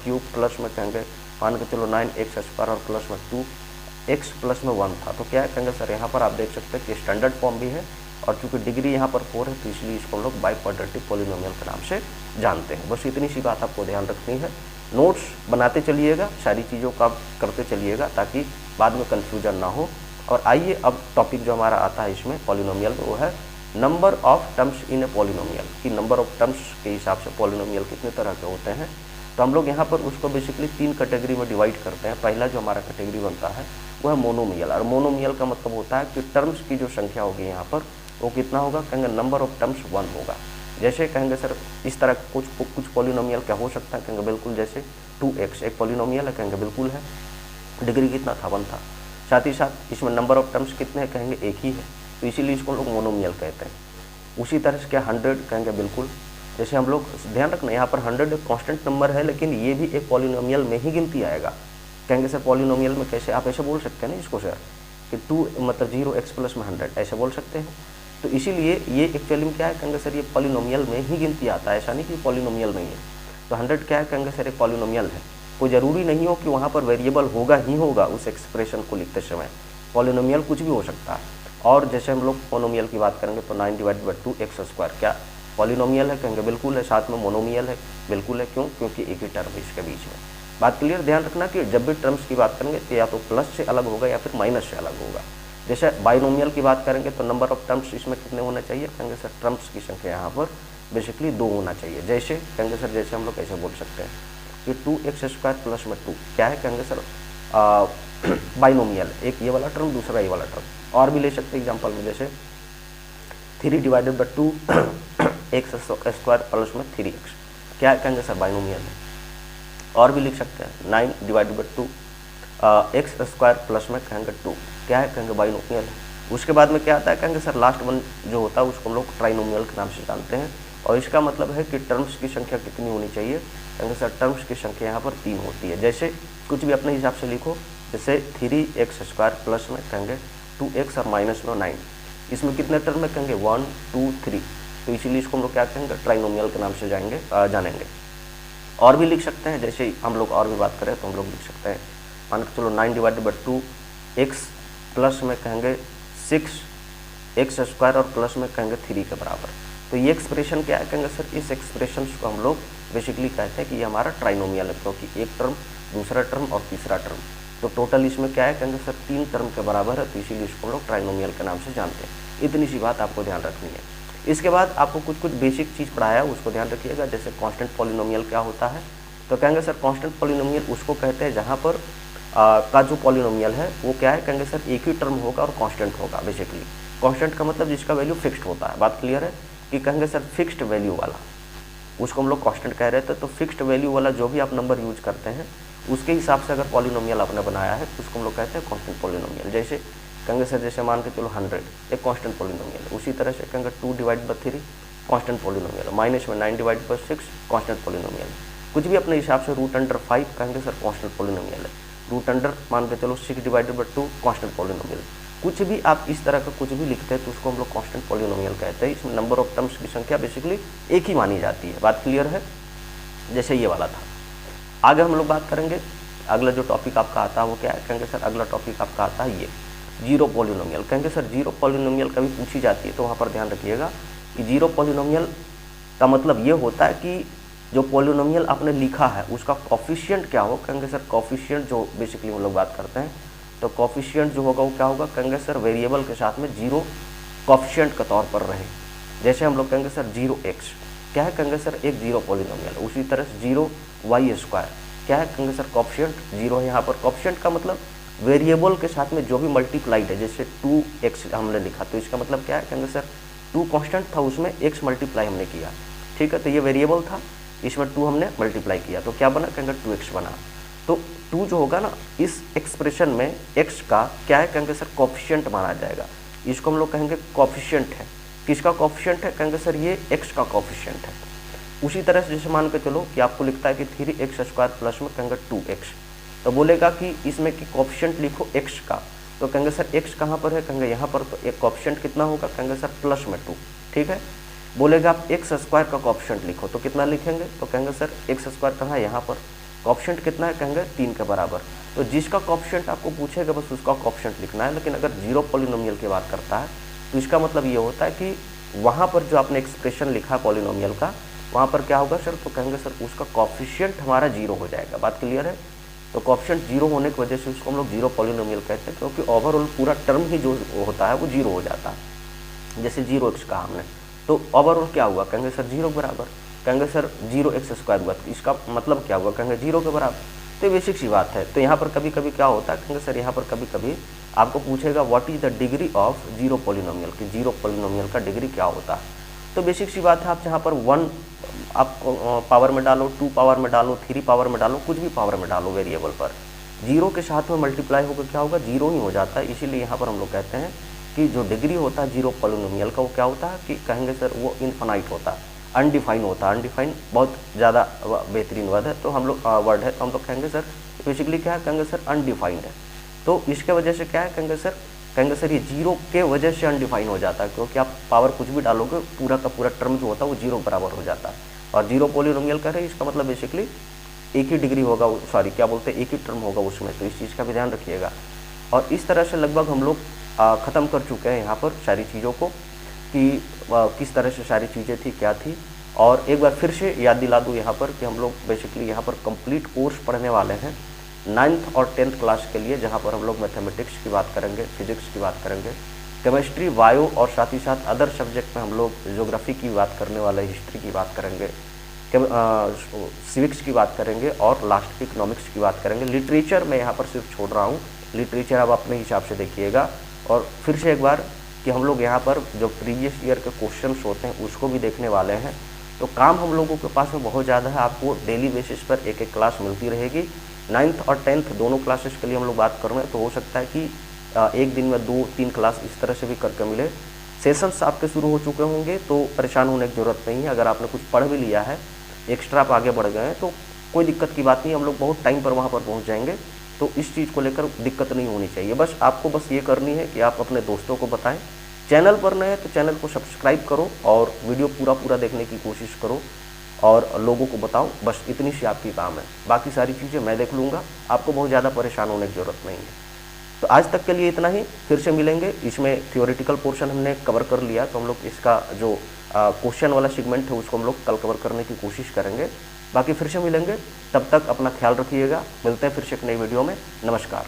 क्यूब प्लस में कहेंगे मान के चलो 9x² और प्लस में 2x प्लस में 1 था। तो क्या है, कहेंगे सर यहाँ पर आप देख सकते हैं कि स्टैंडर्ड फॉर्म भी है और चूंकि डिग्री यहाँ पर 4 है तो इसलिए इसको हम लोग बाई क्वाड्रेटिक पॉलिनोमियल के नाम से जानते हैं। बस इतनी सी बात आपको ध्यान रखनी है। नोट्स बनाते चलिएगा, सारी चीज़ों का करते चलिएगा ताकि बाद में कन्फ्यूजन ना हो। और आइए अब टॉपिक जो हमारा आता है इसमें पॉलिनोमियल में, वो है number of terms in a polynomial, कि नंबर ऑफ टर्म्स के हिसाब से पॉलिनोमियल कितने तरह के होते हैं। तो हम लोग यहाँ पर उसको बेसिकली 3 कैटेगरी में डिवाइड करते हैं। पहला जो हमारा कैटेगरी बनता है वो है मोनोमियल, और मोनोमियल का मतलब होता है कि टर्म्स की जो संख्या होगी यहाँ पर वो कितना होगा, कहेंगे नंबर ऑफ टर्म्स 1 होगा। जैसे कहेंगे सर इस तरह कुछ पॉलिनोमियल क्या हो सकता है, कहेंगे बिल्कुल जैसे 2x एक पॉलिनोमियल है, कहेंगे बिल्कुल है, डिग्री कितना था 1 था। साथ ही साथ इसमें नंबर ऑफ टर्म्स कितने हैं, कहेंगे एक ही है, तो इसीलिए इसको लोग मोनोमियल कहते हैं। उसी तरह से क्या 100, कहेंगे बिल्कुल, जैसे हम लोग ध्यान रखना यहाँ पर 100 एक कांस्टेंट नंबर है लेकिन ये भी एक पॉलिनोमियल में ही गिनती आएगा। कहेंगे सर पॉलिनोमियल में कैसे, आप ऐसे बोल सकते हैं ना इसको सर कि 2 मतलब 0x प्लस में 100 ऐसे बोल सकते हैं। तो इसीलिए ये एक्चुअली में क्या है, कहेंगे सर ये पॉलिनोमियल में ही गिनती आता है, ऐसा नहीं कि पॉलिनोमियल नहीं है। तो 100 क्या है, कहेंगे सर एक पॉलिनोमियल है। कोई ज़रूरी नहीं हो कि वहाँ पर वेरिएबल होगा ही होगा उस एक्सप्रेशन को लिखते समय, पॉलिनोमियल कुछ भी हो सकता है। और जैसे हम लोग मोनोमियल की बात करेंगे तो 9/2x² क्या पॉलिनोमियल है, कहेंगे बिल्कुल है। साथ में मोनोमियल है, बिल्कुल है। क्यों, क्योंकि एक ही टर्म है इसके बीच में। बात क्लियर। ध्यान रखना कि जब भी टर्म्स की बात करेंगे तो या तो प्लस से अलग होगा या फिर माइनस से अलग होगा। जैसे बाइनोमियल की बात करेंगे तो नंबर ऑफ टर्म्स इसमें कितने होना चाहिए, कहेंगे सर टर्म्स की संख्या यहाँ पर बेसिकली 2 होना चाहिए। जैसे कहेंगे सर जैसे हम लोग ऐसे बोल सकते हैं कि 2x² प्लस में 2 क्या है, कहेंगे सर बाइनोमियल, एक ये वाला टर्म दूसरा ये वाला टर्म। और भी ले सकते हैं एग्जाम्पल में, जैसे 3/2 x² प्लस में 3x क्या है, कहेंगे सर बाइनोमियल है। और भी लिख सकते हैं 9/2 x² प्लस में कहेंगे 2 क्या है, कहेंगे बाइनोमियल है। उसके बाद में क्या आता है, कहेंगे सर लास्ट वन जो होता है उसको हम लोग ट्राइनोमियल के नाम से जानते हैं। और इसका मतलब है कि टर्म्स की संख्या कितनी होनी चाहिए, कहेंगे सर टर्म्स की संख्या यहाँ पर 3 होती है। जैसे कुछ भी अपने हिसाब से लिखो, जैसे 3x² प्लस में कहेंगे 2x और माइनस में 9, इसमें कितने टर्म में, कहेंगे 1 2 3, तो इसीलिए इसको हम लोग क्या कहेंगे ट्राइनोमियल के नाम से जानेंगे। और भी लिख सकते हैं, जैसे हम लोग और भी बात करें तो हम लोग लिख सकते हैं मान के चलो 9/2 x प्लस में कहेंगे 6x² और प्लस में कहेंगे 3 के बराबर। तो ये एक्सप्रेशन क्या है, कहेंगे सर इस एक्सप्रेशन को हम लोग बेसिकली कहते हैं कि ये हमारा ट्राइनोमियल है, क्योंकि एक टर्म दूसरा टर्म और तीसरा टर्म, तो टोटल इसमें क्या है, कहेंगे सर 3 टर्म के बराबर है, तो इसीलिए इसको हम लोग ट्राइनोमियल के नाम से जानते हैं। इतनी सी बात आपको ध्यान रखनी है। इसके बाद आपको कुछ बेसिक चीज़ पढ़ाया उसको ध्यान रखिएगा। जैसे कांस्टेंट पॉलिनोमियल क्या होता है, तो कहेंगे सर कांस्टेंट पॉलिनोमियल उसको कहते हैं जहाँ पर का जो पॉलिनोमियल है वो क्या है, कहेंगे सर एक ही टर्म होगा और कांस्टेंट होगा। बेसिकली कांस्टेंट का मतलब जिसका वैल्यू फिक्स्ड होता है। बात क्लियर है कि कहेंगे सर फिक्स्ड वैल्यू वाला, उसको हम लोग कांस्टेंट कह रहे थे। तो फिक्स्ड वैल्यू वाला जो भी आप नंबर यूज करते हैं उसके हिसाब से अगर पॉलिनोमियल आपने बनाया है तो उसको हम लोग कहते हैं कांस्टेंट पॉलिनोमियल। जैसे कहेंगे सर जैसे मान के चलो 100 एक कांस्टेंट पॉलिनोमियल है। उसी तरह से कहेंगे 2/3 कांस्टेंट पॉलिनोमियल, माइनस में 9/6 कांस्टेंट पॉलिनोमियल। कुछ भी अपने हिसाब से √5 कहेंगे सर कांस्टेंट पॉलिनोमियल है। √ मान के चलो 6/2 कांस्टेंट पॉलिनोमियल। कुछ भी आप इस तरह का कुछ भी लिखते हैं तो उसको हम लोग कांस्टेंट पॉलिनोमियल कहते हैं। इसमें नंबर ऑफ टर्म्स की संख्या बेसिकली एक ही मानी जाती है। बात क्लियर है। जैसे ये वाला था। आगे हम लोग बात करेंगे अगला जो टॉपिक आपका आता है वो क्या है, कहेंगे सर अगला टॉपिक आपका आता है ये जीरो पॉलिनोमियल। कहेंगे सर जीरो पॉलिनोमियल कभी पूछी जाती है तो वहाँ पर ध्यान रखिएगा कि जीरो पॉलिनोमियल का मतलब ये होता है कि जो पॉलिनोमियल आपने लिखा है उसका कॉफिशिएंट क्या हो। कहेंगे सर कॉफिशिएंट जो बेसिकली हम लोग बात करते हैं तो कॉफिशिएंट जो होगा वो क्या होगा, कहेंगे सर वेरिएबल के साथ में जीरो कॉफिशिएंट के तौर पर रहे। जैसे हम लोग कहेंगे सर 0x क्या है, कहेंगे सर एक जीरो पॉलिनोमियल। उसी तरह से 0y² क्या है, कहेंगे सर कॉफिशिएंट जीरो है। यहाँ पर कॉफिशिएंट का मतलब वेरिएबल के साथ में जो भी मल्टीप्लाइड है, जैसे 2x हमने लिखा तो इसका मतलब क्या है, कहेंगे सर 2 कांस्टेंट था उसमें x मल्टीप्लाई हमने किया, ठीक है। तो ये वेरिएबल था, इसमें 2 हमने मल्टीप्लाई किया तो क्या बना, कहेंगे 2x बना। तो 2 जो होगा ना इस एक्सप्रेशन में x का क्या है, कहेंगे सर कॉफिशिएंट माना जाएगा। इसको हम लोग कहेंगे कॉफिशिएंट है। किसका कॉफिशिएंट है, कहेंगे सर ये x का कॉफिशिएंट है। उसी तरह से जैसे मान के चलो कि आपको लिखता है कि 3x² प्लस में कहेंगे 2x, तो बोलेगा कि इसमें कि कॉफिशिएंट लिखो x का, तो कहेंगे सर x कहाँ पर है, कहेंगे यहाँ पर, तो एक कॉफिशिएंट कितना होगा, कहेंगे सर प्लस में 2, ठीक है। बोलेगा आप x² का कॉफिशिएंट लिखो तो कितना लिखेंगे, तो कहेंगे सर x² कहाँ है, यहाँ पर। कॉफिशिएंट कितना है, कहेंगे 3 के बराबर। तो जिसका कॉफिशिएंट आपको पूछेगा बस उसका कॉफिशिएंट लिखना है। लेकिन अगर जीरो पॉलिनोमियल की बात करता है तो इसका मतलब ये होता है कि वहाँ पर जो आपने एक्सप्रेशन लिखा है पॉलिनोमियल का, वहाँ पर क्या होगा सर, तो कहेंगे सर उसका कॉफिशिएंट हमारा जीरो हो जाएगा। बात क्लियर है। तो कॉफिशिएंट जीरो होने की वजह से उसको हम लोग जीरो पॉलिनोमियल कहते हैं, क्योंकि ओवरऑल पूरा टर्म ही जो होता है वो जीरो हो जाता है। जैसे 0x कहा हमने तो ओवरऑल क्या हुआ, कहेंगे सर जीरो बराबर। कहेंगे सर 0x² हुआ तो इसका मतलब क्या हुआ, कहेंगे जीरो के बराबर। तो ये बेसिक सी बात है। तो यहाँ पर कभी कभी क्या होता है, कहेंगे सर यहाँ पर कभी कभी आपको पूछेगा what is the degree of zero polynomial, कि जीरो पॉलिनोमियल का डिग्री क्या होता है। तो बेसिक सी बात है, आप जहाँ पर 1 आप पावर में डालो, 2 पावर में डालो, 3 पावर में डालो, कुछ भी पावर में डालो वेरिएबल पर, जीरो के साथ में मल्टीप्लाई होकर क्या होगा, जीरो ही हो जाता है। इसीलिए यहाँ पर हम लोग कहते हैं कि जो डिग्री होता है जीरो पॉलिनोमियल का वो क्या होता है, कि कहेंगे सर वो इनफाइनाइट होता है, अनडिफाइन होता है। अनडिफाइन बहुत ज़्यादा बेहतरीन वर्ड है, तो हम लोग वर्ड है तो हम लोग कहेंगे सर बेसिकली क्या है, कहेंगे सर अनडिफाइंड है। तो इसके वजह से क्या है, कहेंगे सर ये जीरो के वजह से अनडिफाइन हो जाता है, क्योंकि आप पावर कुछ भी डालोगे पूरा का पूरा टर्म जो होता है वो जीरो बराबर हो जाता है। और जीरो पॉलिनोमियल का है इसका मतलब बेसिकली एक ही डिग्री होगा, सॉरी क्या बोलते हैं, एक ही टर्म होगा उसमें। तो इस चीज़ का भी ध्यान रखिएगा। और इस तरह से लगभग हम लोग ख़त्म कर चुके हैं यहाँ पर सारी चीज़ों को, कि किस तरह से सारी चीज़ें थी, क्या थी। और एक बार फिर से याद दिला दूँ यहाँ पर कि हम लोग बेसिकली यहाँ पर कंप्लीट कोर्स पढ़ने वाले हैं 9th और 10th क्लास के लिए, जहाँ पर हम लोग मैथमेटिक्स की बात करेंगे, फिजिक्स की बात करेंगे, केमिस्ट्री, बायो और साथ ही साथ अदर सब्जेक्ट में हम लोग ज्योग्राफी की बात करने वाले, हिस्ट्री की बात करेंगे, सिविक्स की बात करेंगे और लास्ट में इकोनॉमिक्स की बात करेंगे। लिटरेचर मैं यहाँ पर सिर्फ छोड़ रहा हूँ, लिटरेचर आप अपने हिसाब से देखिएगा। और फिर से एक बार कि हम लोग यहाँ पर जो प्रीवियस ईयर के क्वेश्चंस होते हैं उसको भी देखने वाले हैं। तो काम हम लोगों के पास में बहुत ज़्यादा है, आपको डेली बेसिस पर एक एक क्लास मिलती रहेगी। 9th और 10th दोनों क्लासेस के लिए हम लोग बात कर रहे हैं, तो हो सकता है कि एक दिन में 2-3 क्लास इस तरह से भी करके मिले। सेशंस आपके शुरू हो चुके होंगे तो परेशान होने की ज़रूरत नहीं है। अगर आपने कुछ पढ़ भी लिया है, एक्स्ट्रा आप आगे बढ़ गए हैं, तो कोई दिक्कत की बात नहीं, हम लोग बहुत टाइम पर वहाँ पर पहुँच जाएंगे। तो इस चीज़ को लेकर दिक्कत नहीं होनी चाहिए। बस आपको बस ये करनी है कि आप अपने दोस्तों को बताएं। चैनल पर नए हैं तो चैनल को सब्सक्राइब करो और वीडियो पूरा देखने की कोशिश करो और लोगों को बताओ। बस इतनी सी आपकी काम है, बाकी सारी चीज़ें मैं देख लूँगा, आपको बहुत ज़्यादा परेशान होने की ज़रूरत नहीं है। तो आज तक के लिए इतना ही, फिर से मिलेंगे। इसमें थियोरेटिकल पोर्शन हमने कवर कर लिया, तो हम लोग इसका जो क्वेश्चन वाला सेगमेंट है उसको हम लोग कल कवर करने की कोशिश करेंगे। बाकी फिर से मिलेंगे, तब तक अपना ख्याल रखिएगा। मिलते हैं फिर से एक नई वीडियो में। नमस्कार।